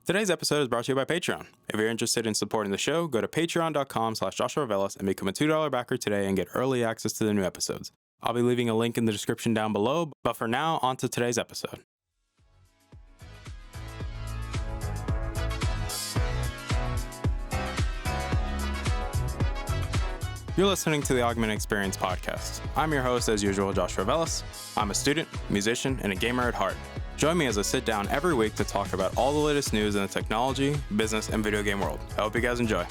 Today's episode is brought to you by Patreon. If you're interested in supporting the show, go to patreon.com/JoshuaVelas and become a $2 backer today and get early access to the new episodes. I'll be leaving a link in the description down below, but for now, on to today's episode. You're listening to the Augment Experience podcast. I'm your host, as usual, Joshua Velas. I'm a student, musician, and a gamer at heart. Join me as I sit down every week to talk about all the latest news in the technology, business, and video game world. I hope you guys enjoy.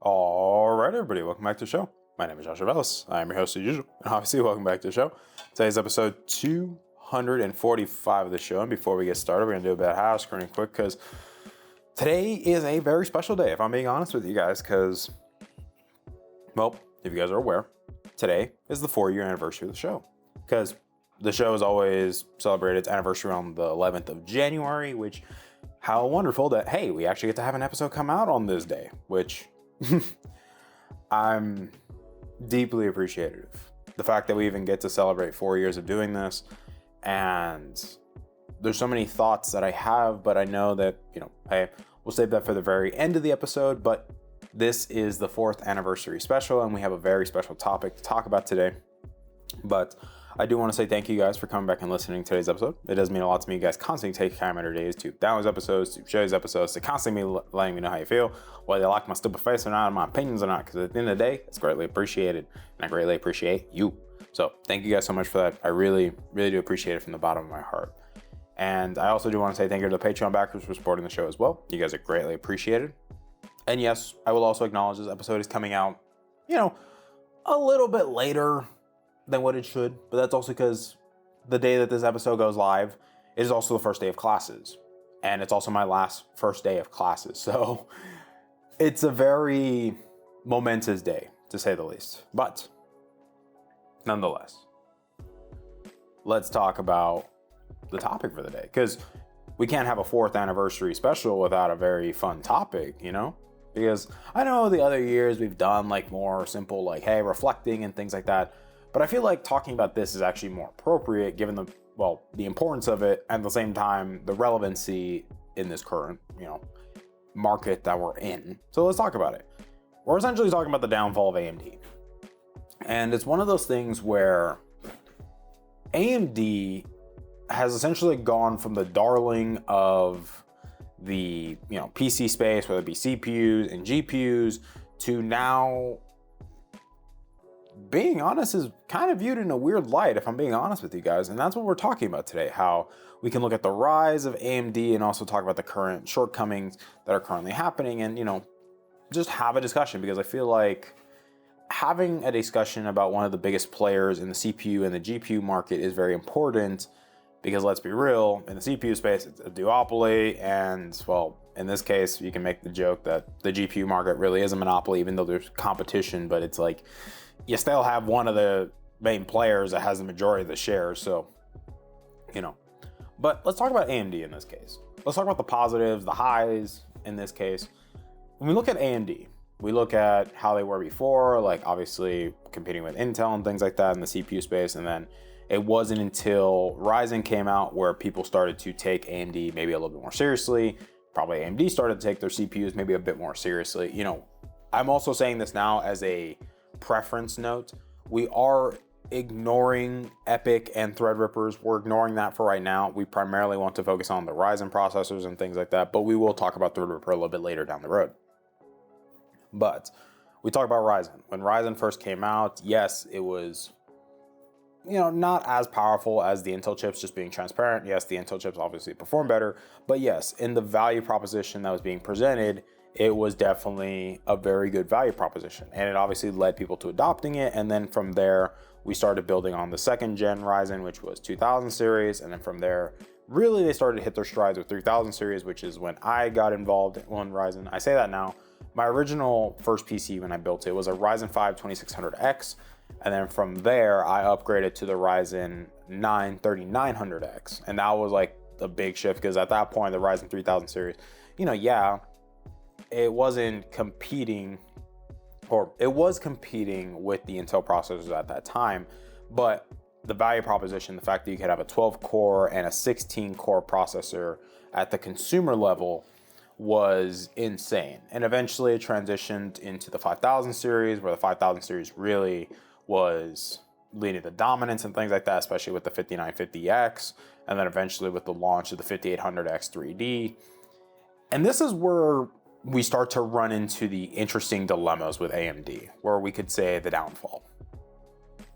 All right, everybody, welcome back to the show. My name is Joshua Velas. I am your host as usual, and obviously, welcome back to the show. Today's episode 245 of the show, and before we get started, we're going to do a bit of house screening quick, because today is a very special day, if I'm being honest with you guys, because, well, if you guys are aware, today is the 4-year anniversary of the show, because the show has always celebrated its anniversary on the 11th of January, which, how wonderful that, hey, we actually get to have an episode come out on this day, which I'm deeply appreciative. The fact that we even get to celebrate 4 years of doing this, and there's so many thoughts that I have, but I know that, hey, we'll save that for the very end of the episode, but this is the 4th anniversary special, and we have a very special topic to talk about today. But I do want to say thank you guys for coming back and listening to today's episode. It does mean a lot to me. You guys constantly take time out of your days to download episodes, to show these episodes, to constantly letting me know how you feel, whether you like my stupid face or not, my opinions or not, because at the end of the day, it's greatly appreciated, and I greatly appreciate you. So thank you guys so much for that. I really, really do appreciate it from the bottom of my heart. And I also do want to say thank you to the Patreon backers for supporting the show as well. You guys are greatly appreciated. And yes, I will also acknowledge this episode is coming out, a little bit later than what it should, but that's also because the day that this episode goes live is also the first day of classes, and it's also my first day of classes, so it's a very momentous day, to say the least. But nonetheless, let's talk about the topic for the day, because we can't have a 4th anniversary special without a very fun topic, because I know the other years we've done like more simple, like, hey, reflecting and things like that. But I feel like talking about this is actually more appropriate given the importance of it, and at the same time, the relevancy in this current, market that we're in. So let's talk about it. We're essentially talking about the downfall of AMD. And it's one of those things where AMD has essentially gone from the darling of the, PC space, whether it be CPUs and GPUs, to now, being honest, is kind of viewed in a weird light, if I'm being honest with you guys. And that's what we're talking about today, how we can look at the rise of AMD and also talk about the current shortcomings that are currently happening, and, just have a discussion, because I feel like having a discussion about one of the biggest players in the CPU and the GPU market is very important, because let's be real, in the CPU space, it's a duopoly, and, well, in this case, you can make the joke that the GPU market really is a monopoly, even though there's competition, but it's like, you still have one of the main players that has the majority of the shares, so, But let's talk about AMD in this case. Let's talk about the positives, the highs in this case. When we look at AMD, we look at how they were before, like obviously competing with Intel and things like that in the CPU space, and then it wasn't until Ryzen came out where people started to take AMD maybe a little bit more seriously. Probably AMD started to take their CPUs maybe a bit more seriously. I'm also saying this now as a preference note. We are ignoring EPYC and Threadrippers. We're ignoring that for right now. We primarily want to focus on the Ryzen processors and things like that, but we will talk about Threadripper a little bit later down the road. But we talk about Ryzen. When Ryzen first came out, yes, it was, not as powerful as the Intel chips, just being transparent. Yes, the Intel chips obviously perform better, but yes, in the value proposition that was being presented, it was definitely a very good value proposition, and it obviously led people to adopting it. And then from there, we started building on the 2nd gen Ryzen, which was 2000 series, and then from there, really they started to hit their strides with 3000 series, which is when I got involved on Ryzen. I say that now. My original first PC when I built it was a Ryzen 5 2600X, and then from there I upgraded to the Ryzen 9 3900X, and that was like a big shift, because at that point the Ryzen 3000 series, yeah, it wasn't competing, or it was competing with the Intel processors at that time, but the value proposition, the fact that you could have a 12 core and a 16 core processor at the consumer level was insane. And eventually it transitioned into the 5000 series, where the 5000 series really was leading the dominance and things like that, especially with the 5950X, and then eventually with the launch of the 5800X 3D. And this is where we start to run into the interesting dilemmas with AMD, where we could say the downfall.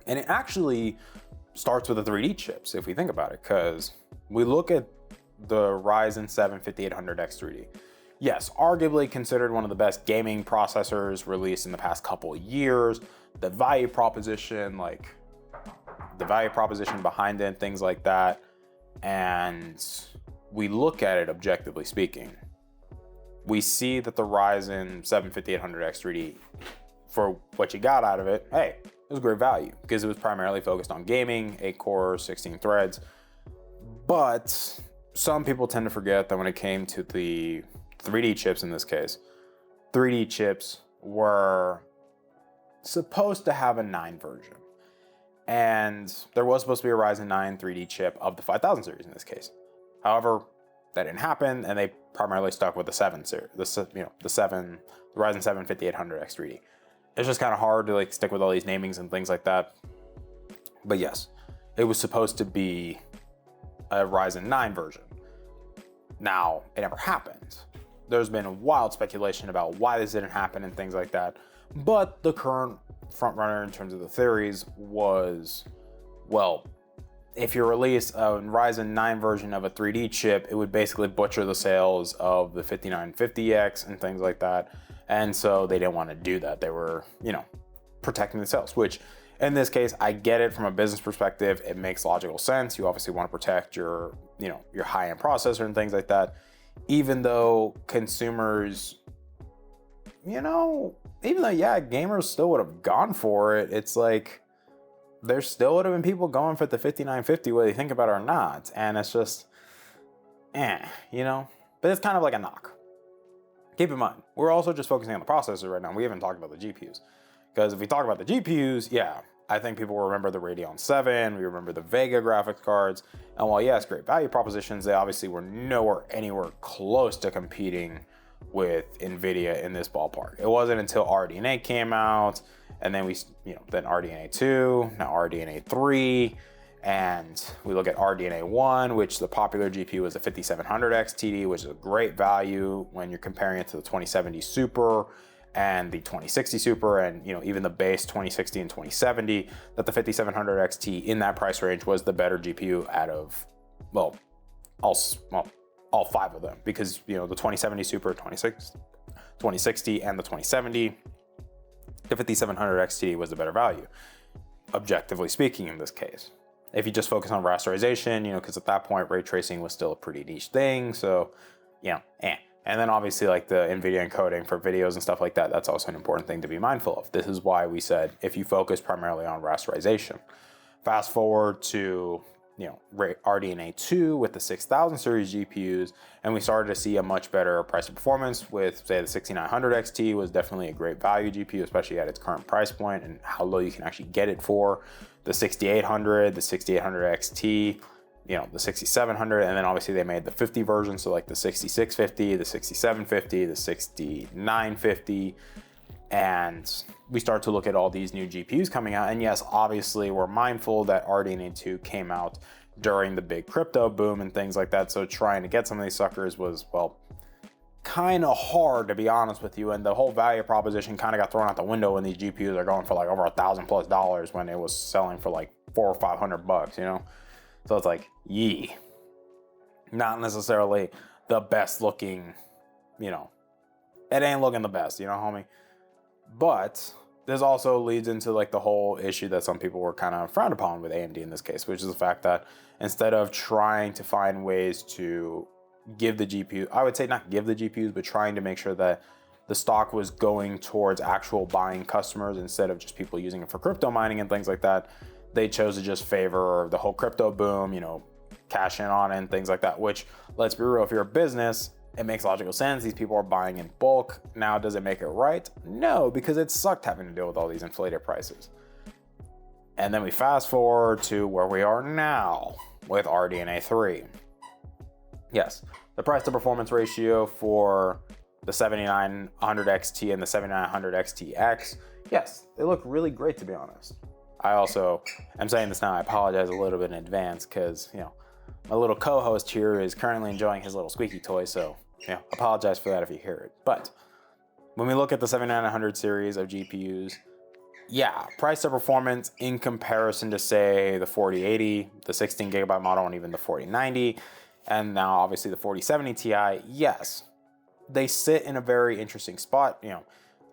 And it actually starts with the 3D chips, if we think about it, because we look at the Ryzen 7 5800X 3D. Yes, arguably considered one of the best gaming processors released in the past couple of years. The value proposition, behind it, things like that. And we look at it objectively speaking. We see that the Ryzen 7 5800X 3D, for what you got out of it, hey, it was great value because it was primarily focused on gaming, 8 cores, 16 threads. But some people tend to forget that when it came to the 3D chips in this case, 3D chips were supposed to have a 9 version. And there was supposed to be a Ryzen 9 3D chip of the 5000 series in this case. However, that didn't happen, and they primarily stuck with the 7 series, the Ryzen 7 5800X 3D. It's just kind of hard to stick with all these namings and things like that. But yes, it was supposed to be a Ryzen 9 version. Now, it never happened. There's been wild speculation about why this didn't happen and things like that. But the current front runner in terms of the theories was, well, if you release a Ryzen 9 version of a 3D chip, it would basically butcher the sales of the 5950X and things like that. And so they didn't want to do that. They were, protecting the sales, which in this case, I get it from a business perspective. It makes logical sense. You obviously want to protect your high-end processor and things like that. Even though consumers, gamers still would have gone for it. It's like, there still would have been people going for the 5950, whether you think about it or not. And it's just, but it's kind of like a knock. Keep in mind, we're also just focusing on the processor right now. We haven't talked about the GPUs. Because if we talk about the GPUs, I think people will remember the Radeon 7, we remember the Vega graphics cards. And while yes, great value propositions, they obviously were anywhere close to competing with NVIDIA in this ballpark. It wasn't until RDNA came out, and then then RDNA 2, now RDNA 3, and we look at RDNA 1, which the popular GPU is the 5700X TD, which is a great value when you're comparing it to the 2070 Super and the 2060 Super, and even the base 2060 and 2070, that the 5700X XT in that price range was the better GPU out of all 5 of them, because the 2070 Super, 2060, and the 2070, the 5700X XT was the better value, objectively speaking in this case. If you just focus on rasterization, because at that point ray tracing was still a pretty niche thing, so And then obviously the NVIDIA encoding for videos and stuff like that, that's also an important thing to be mindful of. This is why we said if you focus primarily on rasterization. Fast forward to RDNA 2 with the 6000 series GPUs, and we started to see a much better price to performance with, say, the 6900 XT was definitely a great value GPU, especially at its current price point and how low you can actually get it for. The 6800, the 6800 XT, the 6700, and then obviously they made the 50 version, so the 6650, the 6750, the 6950, and we start to look at all these new GPUs coming out. And yes, obviously we're mindful that RDNA 2 came out during the big crypto boom and things like that, so trying to get some of these suckers was, kind of hard, to be honest with you, and the whole value proposition kind of got thrown out the window when these GPUs are going for over $1,000+ when it was selling for $400 or $500, So it's yee. Not necessarily the best looking, it ain't looking the best, homie. But this also leads into the whole issue that some people were kind of frowned upon with AMD in this case, which is the fact that instead of trying to find ways to give the GPU, I would say not give the GPUs, but trying to make sure that the stock was going towards actual buying customers instead of just people using it for crypto mining and things like that, they chose to just favor the whole crypto boom, cash in on it and things like that, which, let's be real, if you're a business, It makes logical sense. These people are buying in bulk. Now, does it make it right? No, because it sucked having to deal with all these inflated prices. And then we fast forward to where we are now with RDNA 3. Yes, the price to performance ratio for the 7900 XT and the 7900 XTX, yes, they look really great, to be honest. I also am saying this now, I apologize a little bit in advance because, my little co-host here is currently enjoying his little squeaky toy, so, apologize for that if you hear it. But when we look at the 7900 series of GPUs, yeah, price to performance in comparison to, say, the 4080, the 16 gigabyte model, and even the 4090, and now obviously the 4070 Ti, yes, they sit in a very interesting spot.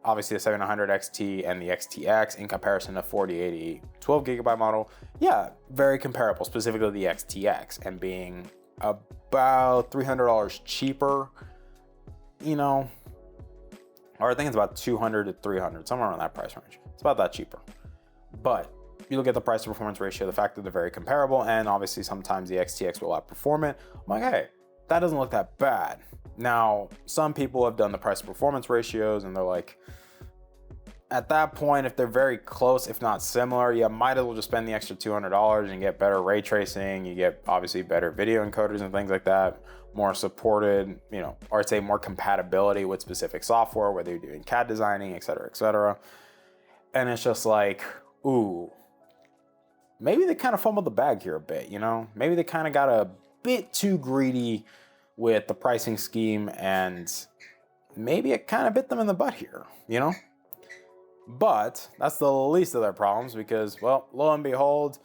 Obviously the 7900 XT and the XTX in comparison to 4080 12 gigabyte model, yeah, very comparable, specifically the XTX, and being about $300 cheaper, or I think it's about $200 to $300, somewhere around that price range. It's about that cheaper. But you look at the price to performance ratio, the fact that they're very comparable, and obviously sometimes the XTX will outperform it. I'm like, hey, that doesn't look that bad. Now, some people have done the price to performance ratios and they're like, at that point, if they're very close, if not similar, you might as well just spend the extra $200 and get better ray tracing. You get obviously better video encoders and things like that, more supported, or I'd say more compatibility with specific software, whether you're doing CAD designing, et cetera, et cetera. And it's just like, ooh, maybe they kind of fumbled the bag here a bit, Maybe they kind of got a bit too greedy with the pricing scheme, and maybe it kind of bit them in the butt here, But that's the least of their problems because, well, lo and behold,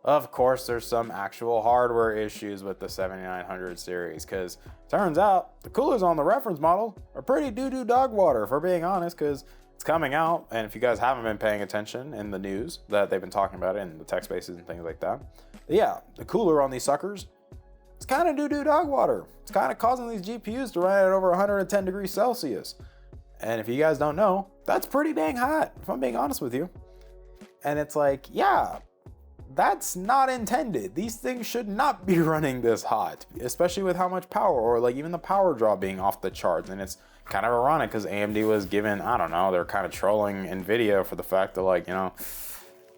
of course, there's some actual hardware issues with the 7900 series because turns out the coolers on the reference model are pretty doo-doo dog water, if we're being honest, because it's coming out, and if you guys haven't been paying attention in the news that they've been talking about it in the tech spaces and things like that, yeah, the cooler on these suckers, it's kind of doo-doo dog water. It's kind of causing these GPUs to run at over 110 degrees Celsius. And if you guys don't know, that's pretty dang hot, if I'm being honest with you. And it's like, yeah, that's not intended. These things should not be running this hot, especially with how much power, or like even the power draw being off the charts. And it's kind of ironic because AMD was given, I don't know, they're kind of trolling NVIDIA for the fact that, like,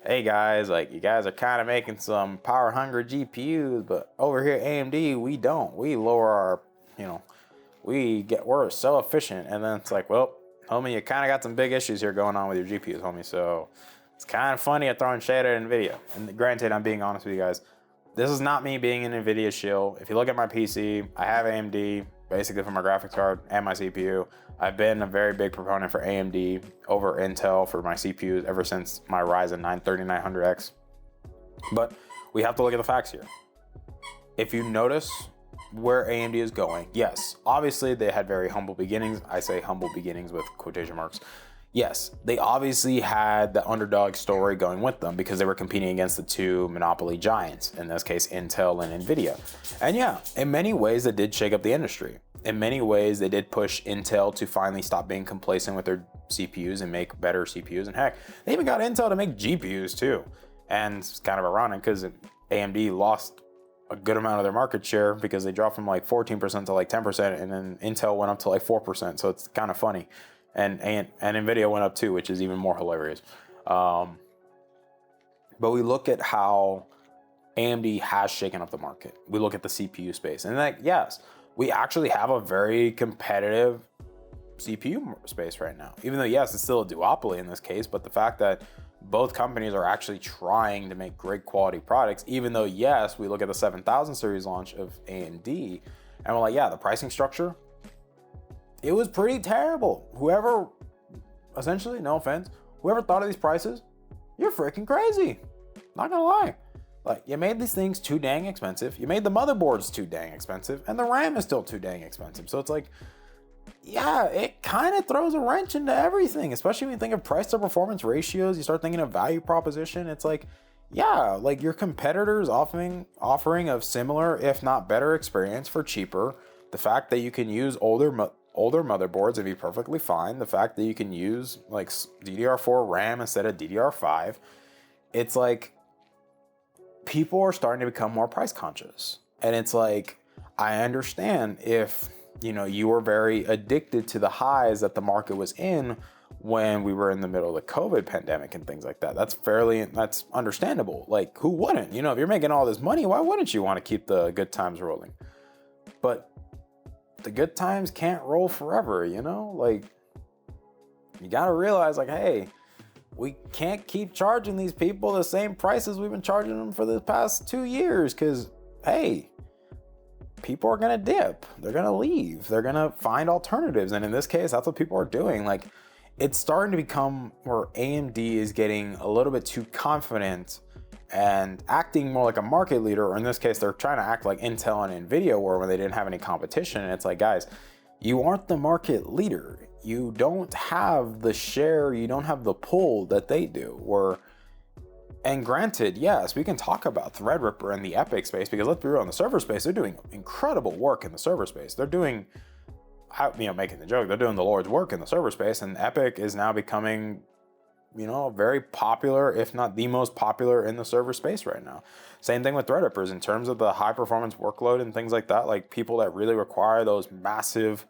hey guys, like, you guys are kind of making some power hungry GPUs, but over here at AMD, we don't. We lower our, we're so efficient. And then it's like, well, homie, you kind of got some big issues here going on with your GPUs, homie. So it's kind of funny at throwing shade at NVIDIA. And granted, I'm being honest with you guys, this is not me being an NVIDIA shill. If you look at my PC, I have AMD basically for my graphics card and my CPU. I've been a very big proponent for AMD over Intel for my CPUs ever since my Ryzen 9 3900X. But we have to look at the facts here. If you notice where AMD is going, yes, obviously they had very humble beginnings. I say humble beginnings with quotation marks. Yes, they obviously had the underdog story going with them because they were competing against the two monopoly giants, in this case, Intel and NVIDIA. And yeah, in many ways, they did shake up the industry. In many ways, they did push Intel to finally stop being complacent with their CPUs and make better CPUs. And heck, they even got Intel to make GPUs too. And it's kind of ironic because AMD lost a good amount of their market share because they dropped from like 14% to like 10%, and then Intel went up to like 4%. So it's kind of funny. And NVIDIA went up too, which is even more hilarious. But we look at how AMD has shaken up the market. We look at the CPU space, and like, yes, we actually have a very competitive CPU space right now. Even though, yes, it's still a duopoly in this case, but the fact that both companies are actually trying to make great quality products, even though, yes, we look at the 7000 series launch of AMD, and we're like, yeah, the pricing structure, it was pretty terrible. Whoever, essentially, no offense, whoever thought of these prices, you're freaking crazy. Not gonna lie. Like, you made these things too dang expensive. You made the motherboards too dang expensive, and the RAM is still too dang expensive. So it's like, yeah, it kind of throws a wrench into everything, especially when you think of price to performance ratios. You start thinking of value proposition. It's like, yeah, like your competitors offering a similar, if not better experience for cheaper. The fact that you can use older motherboards and be perfectly fine. The fact that you can use like DDR4 RAM instead of DDR5. It's like people are starting to become more price conscious. And it's like, I understand if you were very addicted to the highs that the market was in when we were in the middle of the COVID pandemic and things like that. That's understandable. Like, who wouldn't? If you're making all this money, why wouldn't you want to keep the good times rolling? But the good times can't roll forever, Like, you got to realize, like, hey, we can't keep charging these people the same prices we've been charging them for the past 2 years because, hey, people are going to dip. They're going to leave. They're going to find alternatives. And in this case, that's what people are doing. Like, it's starting to become where AMD is getting a little bit too confident and acting more like a market leader, or in this case, they're trying to act like Intel and Nvidia were when they didn't have any competition. And it's like, guys, you aren't the market leader. You don't have the share, you don't have the pull that they do. And granted, yes, we can talk about Threadripper and the Epic space, because let's be real, in the server space, they're doing incredible work in the server space. They're doing, making the joke, they're doing the Lord's work in the server space, and Epic is now becoming, very popular, if not the most popular in the server space right now. Same thing with Threadrippers in terms of the high performance workload and things like that, like people that really require those massive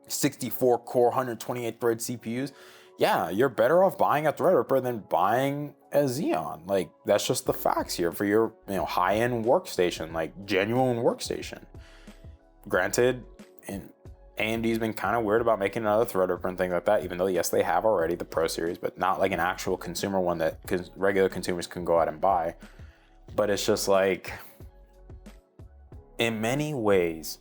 64 core, 128 thread CPUs. Yeah, you're better off buying a Threadripper than buying a Xeon. Like, that's just the facts here for your, high-end workstation, like genuine workstation. Granted, AMD's been kind of weird about making another Threadripper and things like that, even though, yes, they have already the Pro Series, but not like an actual consumer one that regular consumers can go out and buy. But it's just like, in many ways,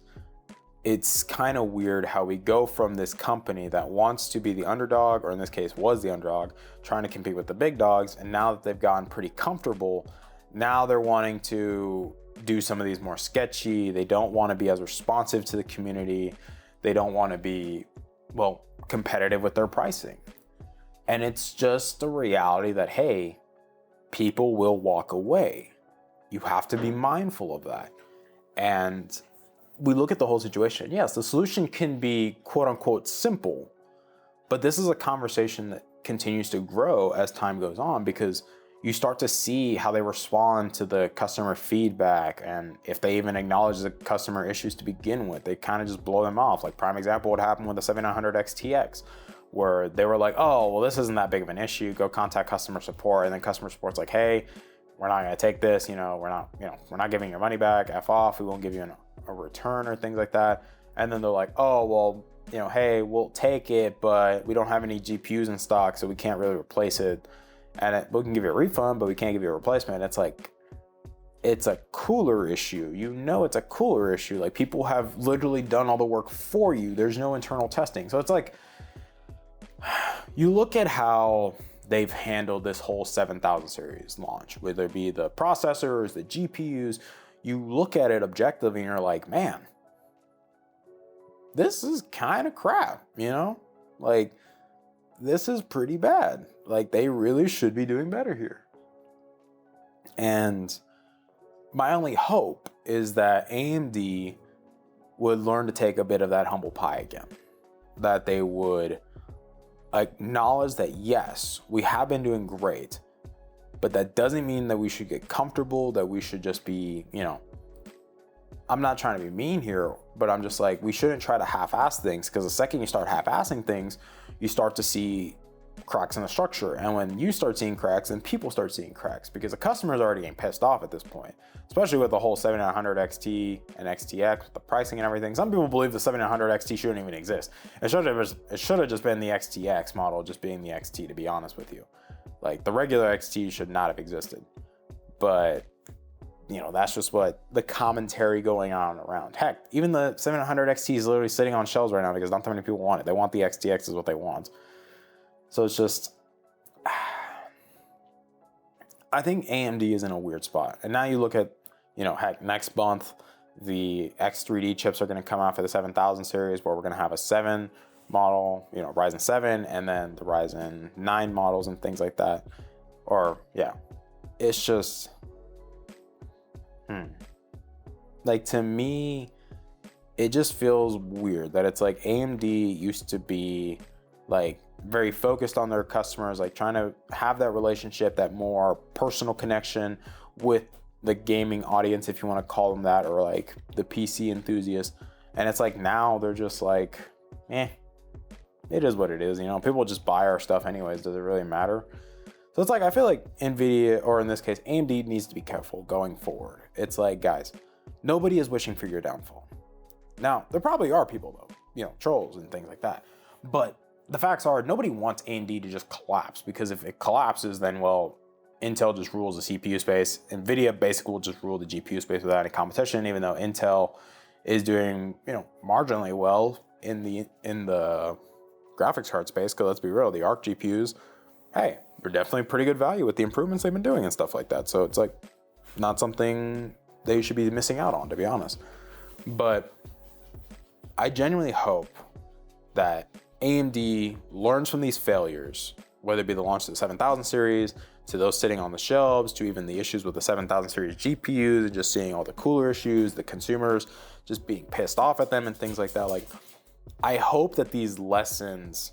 it's kind of weird how we go from this company that wants to be the underdog, or in this case was the underdog, trying to compete with the big dogs, and now that they've gotten pretty comfortable, now they're wanting to do some of these more sketchy. They don't want to be as responsive to the community. They don't want to be, competitive with their pricing. And it's just the reality that, hey, people will walk away. You have to be mindful of that. And we look at the whole situation. Yes, the solution can be quote unquote simple, but this is a conversation that continues to grow as time goes on, because you start to see how they respond to the customer feedback, and if they even acknowledge the customer issues to begin with, they kind of just blow them off. Like, prime example, what happened with the 7900 XTX, where they were like, oh, well, this isn't that big of an issue, go contact customer support. And then customer support's like, hey, we're not going to take this, we're not giving your money back, F off, we won't give you a return or things like that. And then they're like, oh, well, hey, we'll take it, but we don't have any GPUs in stock, so we can't really replace it. And we can give you a refund, but we can't give you a replacement. It's like, it's a cooler issue. It's a cooler issue. Like, people have literally done all the work for you. There's no internal testing. So it's like, you look at how they've handled this whole 7000 series launch, whether it be the processors, the GPUs. You look at it objectively and you're like, man, this is kind of crap, Like, this is pretty bad. Like, they really should be doing better here. And my only hope is that AMD would learn to take a bit of that humble pie again. That they would acknowledge that, yes, we have been doing great, but that doesn't mean that we should get comfortable, that we should just be, I'm not trying to be mean here, but I'm just like, we shouldn't try to half-ass things, because the second you start half-assing things, you start to see cracks in the structure. And when you start seeing cracks, then people start seeing cracks, because the customer's already getting pissed off at this point, especially with the whole 7900 XT and XTX, with the pricing and everything. Some people believe the 7900 XT shouldn't even exist. It should have just been the XTX model, just being the XT, to be honest with you. Like, the regular XT should not have existed. But, that's just what the commentary going on around. Heck, even the 700 XT is literally sitting on shelves right now because not that many people want it. They want the XTX is what they want. So it's just, I think AMD is in a weird spot. And now you look at, heck, next month, the X3D chips are going to come out for the 7000 series, where we're going to have a 7 model, Ryzen 7, and then the Ryzen 9 models and things like that. It's just, like, to me, it just feels weird that it's like AMD used to be like very focused on their customers, like trying to have that relationship, that more personal connection with the gaming audience, if you want to call them that, or like the PC enthusiast. And it's like now they're just like, it is what it is. You know, people just buy our stuff anyways. Does it really matter? So it's like, I feel like NVIDIA, or in this case, AMD, needs to be careful going forward. It's like, guys, nobody is wishing for your downfall. Now, there probably are people though, you know, trolls and things like that. But the facts are, nobody wants AMD to just collapse, because if it collapses, then, well, Intel just rules the CPU space. NVIDIA basically will just rule the GPU space without any competition, even though Intel is doing, you know, marginally well in the graphics card space. Because let's be real, the Arc GPUs, hey, they're definitely pretty good value with the improvements they've been doing and stuff like that. So it's like not something they should be missing out on, to be honest. But I genuinely hope that AMD learns from these failures, whether it be the launch of the 7000 series, to those sitting on the shelves, to even the issues with the 7000 series GPUs, and just seeing all the cooler issues, the consumers just being pissed off at them and things like that. Like, I hope that these lessons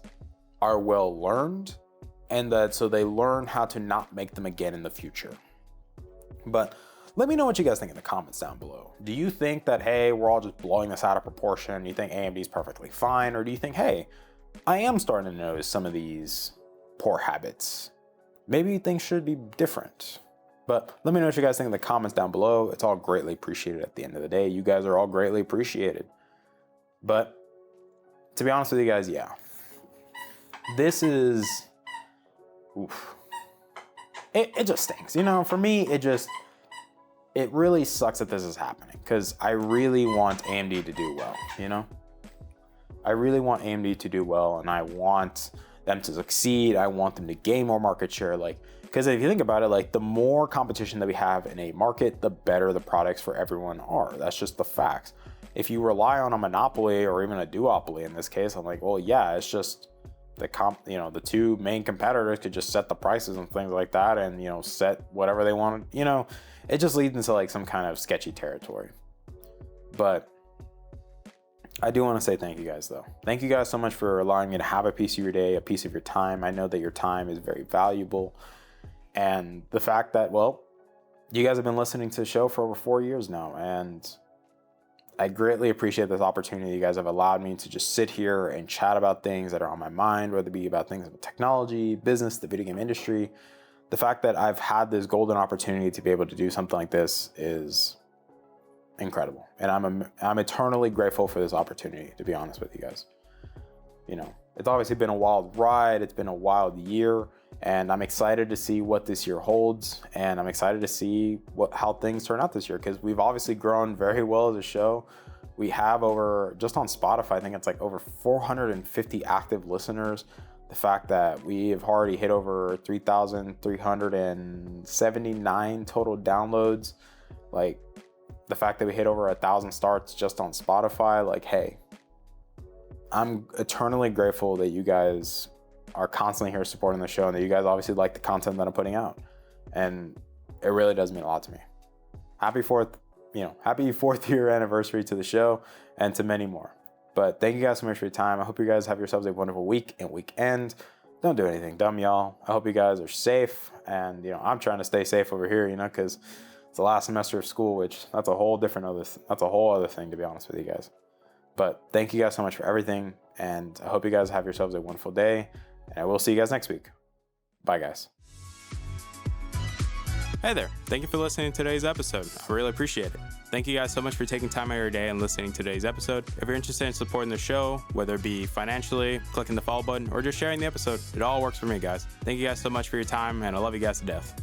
are well learned, and that so they learn how to not make them again in the future. But let me know what you guys think in the comments down below. Do you think that, hey, we're all just blowing this out of proportion? Do you think AMD is perfectly fine? Or do you think, hey, I am starting to notice some of these poor habits? Maybe things should be different. But let me know what you guys think in the comments down below. It's all greatly appreciated at the end of the day. You guys are all greatly appreciated. But to be honest with you guys, yeah. This is, oof. It just stinks. You know, for me, it really sucks that this is happening, because I really want AMD to do well, you know? I really want AMD to do well, and I want them to succeed. I want them to gain more market share. Like, because if you think about it, like, the more competition that we have in a market, the better the products for everyone are. That's just the facts. If you rely on a monopoly or even a duopoly in this case, I'm like, well, yeah, it's just the two main competitors could just set the prices and things like that, and, you know, set whatever they want. You know, it just leads into like some kind of sketchy territory. But I do want to say thank you guys, though. Thank you guys so much for allowing me to have a piece of your day, a piece of your time. I know that your time is very valuable. And the fact that, well, you guys have been listening to the show for over 4 years now. And I greatly appreciate this opportunity. You guys have allowed me to just sit here and chat about things that are on my mind, whether it be about things about technology, business, the video game industry. The fact that I've had this golden opportunity to be able to do something like this is incredible, and I'm eternally grateful for this opportunity, to be honest with you guys. You know, it's obviously been a wild ride, it's been a wild year, and I'm excited to see what this year holds, and I'm excited to see how things turn out this year, because we've obviously grown very well as a show. We have over, just on Spotify, I think it's like over 450 active listeners. The fact that we have already hit over 3,379 total downloads, like, the fact that we hit over 1,000 starts just on Spotify, like, hey, I'm eternally grateful that you guys are constantly here supporting the show, and that you guys obviously like the content that I'm putting out. And it really does mean a lot to me. Happy fourth year anniversary to the show, and to many more. But thank you guys so much for your time. I hope you guys have yourselves a wonderful week and weekend. Don't do anything dumb, y'all. I hope you guys are safe, and, you know, I'm trying to stay safe over here, you know, because it's the last semester of school, which that's a whole other thing, to be honest with you guys. But thank you guys so much for everything, and I hope you guys have yourselves a wonderful day, and I will see you guys next week. Bye, guys. Hey there. Thank you for listening to today's episode. I really appreciate it. Thank you guys so much for taking time out of your day and listening to today's episode. If you're interested in supporting the show, whether it be financially, clicking the follow button, or just sharing the episode, it all works for me, guys. Thank you guys so much for your time, and I love you guys to death.